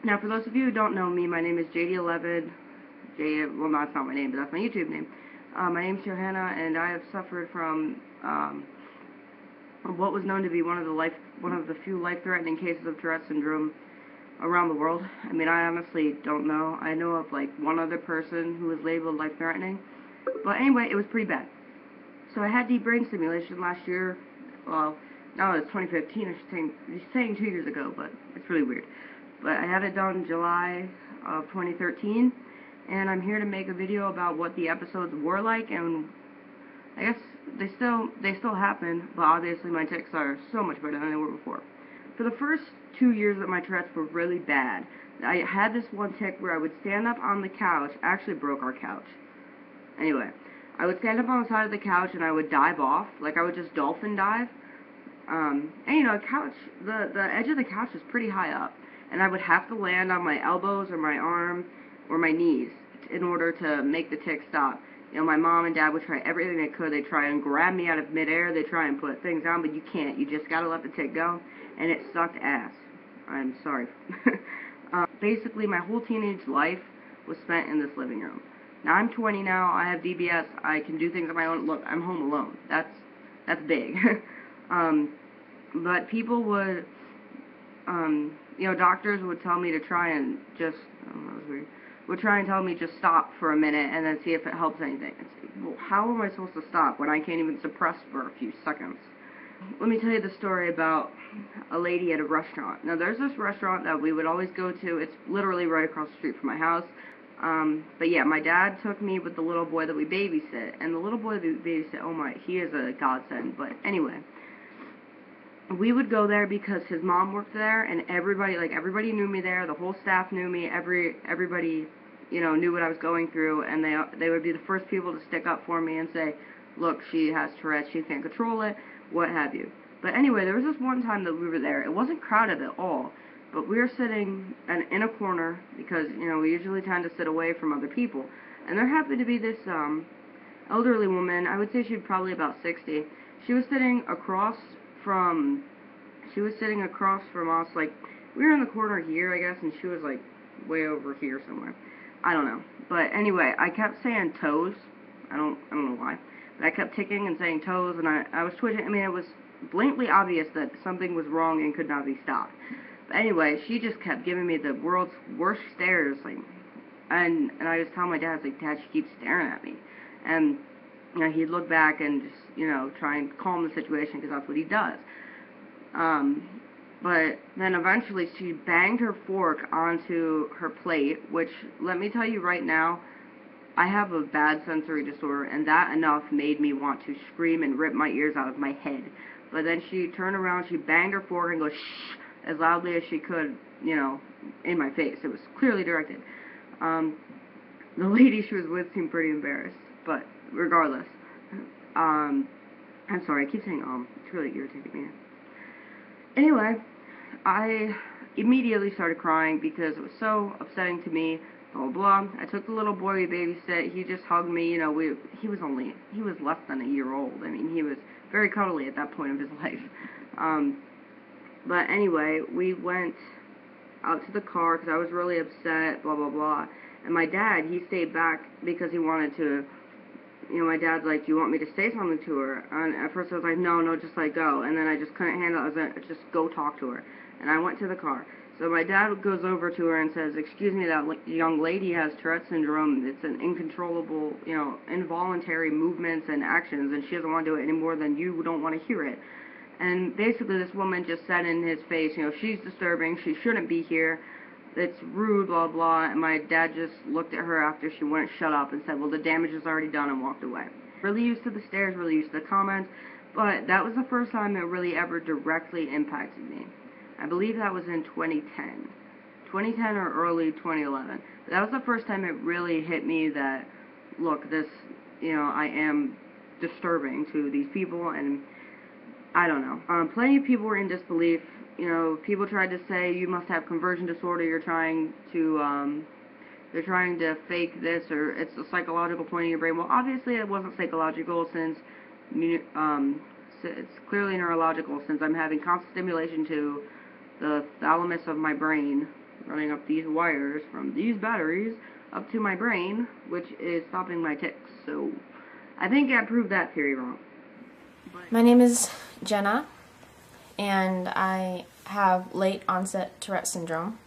Now, for those of you who don't know me, my name is JD11. Well, no, that's not my name, but that's my YouTube name. My name is Johanna, and I have suffered from what was known to be one of the few life-threatening cases of Tourette's syndrome around the world. I mean, I honestly don't know. I know of like one other person who was labeled life-threatening, but anyway, it was pretty bad. So I had deep brain stimulation last year. Well, no, it's 2015. I should saying 2 years ago, but it's really weird. But I had it done in July of 2013, and I'm here to make a video about what the episodes were like, and I guess they still happen, but obviously my tics are so much better than they were before. For the first 2 years that my Tourette's were really bad, I had this one tic where I would stand up on the couch. I actually broke our couch. Anyway, I would stand up on the side of the couch and I would dive off, like I would just dolphin dive. And you know, the edge of the couch is pretty high up, and I would have to land on my elbows or my arm or my knees in order to make the tic stop. You know, my mom and dad would try everything they could. They'd try and grab me out of midair. They'd try and put things on, but you can't. You just gotta let the tic go, and it sucked ass. I'm sorry. Basically, my whole teenage life was spent in this living room. Now, I'm 20 now. I have DBS. I can do things on my own. Look, I'm home alone. That's big. But people would, you know, doctors would tell me to try and just, that was weird, would try and tell me just stop for a minute and then see if it helps anything. Well, how am I supposed to stop when I can't even suppress for a few seconds? Let me tell you the story about a lady at a restaurant. Now, there's this restaurant that we would always go to. It's literally right across the street from my house. But yeah, my dad took me with the little boy that we babysit. And the little boy that we babysit, oh my, he is a godsend. But anyway, we would go there because his mom worked there, and everybody knew me there. The whole staff knew me. Everybody, you know, knew what I was going through, and they would be the first people to stick up for me and say, look, she has Tourette's, she can't control it, what have you. But anyway, there was this one time that we were there. It wasn't crowded at all, but we were sitting in a corner because, you know, we usually tend to sit away from other people. And there happened to be this elderly woman. I would say she'd probably about 60. She was sitting across from us, like, we were in the corner here, I guess, and she was, like, way over here somewhere. I don't know. But anyway, I kept saying toes. I don't know why. But I kept ticking and saying toes, and I was twitching. I mean, it was blatantly obvious that something was wrong and could not be stopped. But anyway, she just kept giving me the world's worst stares, like, and I was telling my dad, like, Dad, she keeps staring at me. And, you know, he'd look back and just, you know, try and calm the situation, because that's what he does. But then eventually she banged her fork onto her plate, which, let me tell you right now, I have a bad sensory disorder, and that enough made me want to scream and rip my ears out of my head. But then she turned around, she banged her fork and goes, shh, as loudly as she could, you know, in my face. It was clearly directed. The lady she was with seemed pretty embarrassed, but regardless, I'm sorry, I keep saying it's really irritating me. Anyway, I immediately started crying because it was so upsetting to me, blah, blah, blah. I took the little boy we babysit. He just hugged me. You know, he was less than a year old. I mean, he was very cuddly at that point of his life. But anyway, we went out to the car because I was really upset, blah, blah, blah. And my dad, he stayed back because he wanted to, you know, my dad's like, do you want me to say something to her? And at first I was like, no, just let go. And then I just couldn't handle it. I was like, just go talk to her. And I went to the car. So my dad goes over to her and says, excuse me, that young lady has Tourette's syndrome. It's an uncontrollable, you know, involuntary movements and actions, and she doesn't want to do it any more than you don't want to hear it. And basically this woman just said in his face, you know, she's disturbing, she shouldn't be here, it's rude, blah, blah. And my dad just looked at her after she wouldn't shut up and said, well, the damage is already done, and walked away. Really used to the stares, really used to the comments, but that was the first time it really ever directly impacted me. I believe that was in 2010. 2010 or early 2011. But that was the first time it really hit me that, look, this, you know, I am disturbing to these people, and I don't know. Plenty of people were in disbelief. You know, people tried to say, you must have conversion disorder, you're trying to fake this, or it's a psychological point in your brain. Well, obviously it wasn't psychological, since it's clearly neurological, since I'm having constant stimulation to the thalamus of my brain, running up these wires from these batteries up to my brain, which is stopping my tics. So I think I proved that theory wrong. My name is Jenna, and I have late onset Tourette's syndrome.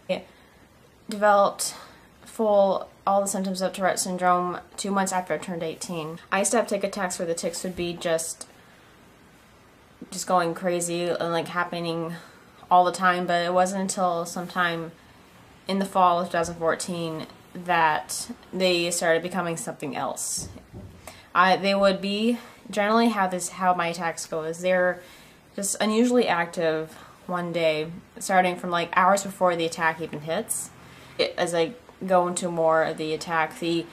I developed all the symptoms of Tourette's syndrome 2 months after I turned 18. I used to have tic attacks where the tics would be just going crazy and like happening all the time, but it wasn't until sometime in the fall of 2014 that they started becoming something else. They would be generally how my attacks go is they're just unusually active one day, starting from like hours before the attack even hits. As I go into more of the attack, the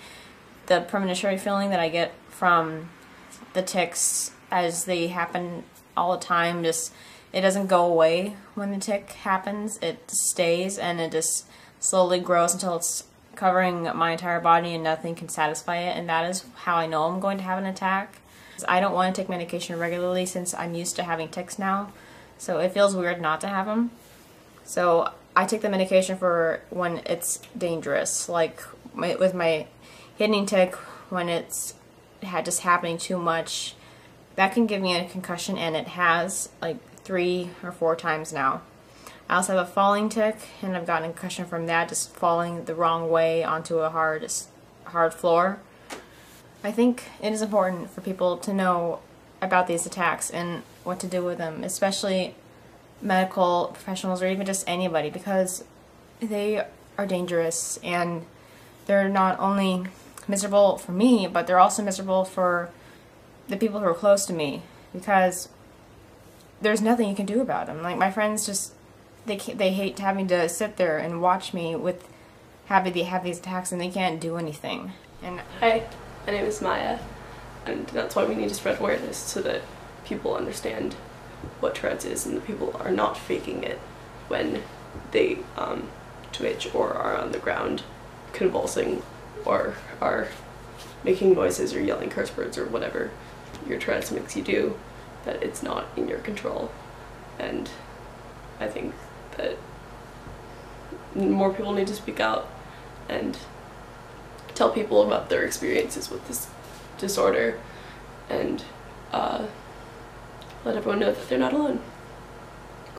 premonitionary feeling that I get from the tics as they happen all the time, just it doesn't go away when the tic happens. It stays, and it just slowly grows until it's covering my entire body and nothing can satisfy it, and that is how I know I'm going to have an attack. I don't want to take medication regularly since I'm used to having tics now, so it feels weird not to have them. So I take the medication for when it's dangerous, like with my hitting tic, when it's just happening too much. That can give me a concussion, and it has like 3 or 4 times now. I also have a falling tic, and I've gotten a concussion from that, just falling the wrong way onto a hard floor. I think it is important for people to know about these attacks and what to do with them, especially medical professionals or even just anybody, because they are dangerous, and they're not only miserable for me, but they're also miserable for the people who are close to me, because there's nothing you can do about them. Like my friends just, they hate having to sit there and watch me with have these attacks, and they can't do anything. And hi, my name is Maya, and that's why we need to spread awareness so that people understand what Tourette's is and that people are not faking it when they twitch or are on the ground convulsing or are making noises or yelling curse words or whatever your Tourette's makes you do, that it's not in your control. And I think that more people need to speak out and tell people about their experiences with this disorder, and let everyone know that they're not alone.